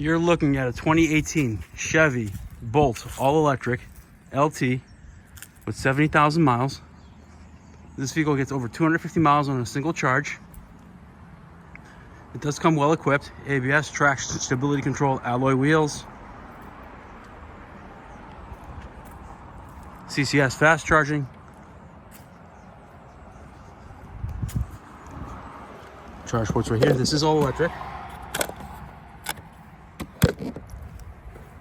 You're looking at a 2018 Chevy Bolt all-electric LT with 70,000 miles. This vehicle gets over 250 miles on a single charge. It does come well equipped. ABS, traction stability control, alloy wheels. CCS fast charging. Charge ports right here. This is all electric.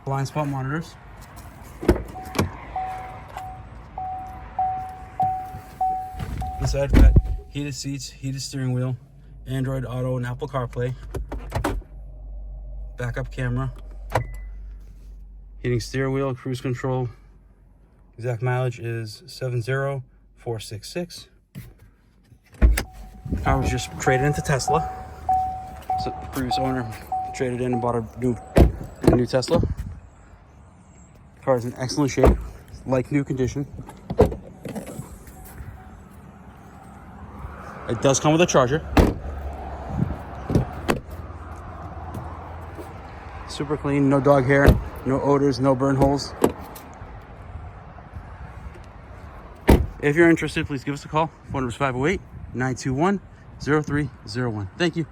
Blind spot monitors. Inside got heated seats, heated steering wheel, Android Auto and Apple Carplay. Backup camera. Heating steering wheel, cruise control. Exact mileage is 70,466. Car was just traded into Tesla. So the previous owner traded in and bought a new Tesla. The car is in excellent shape, like new condition. It does come with a charger. Super clean, no dog hair, no odors, no burn holes. If you're interested, please give us a call. Phone number is 508-921-0301. Thank you.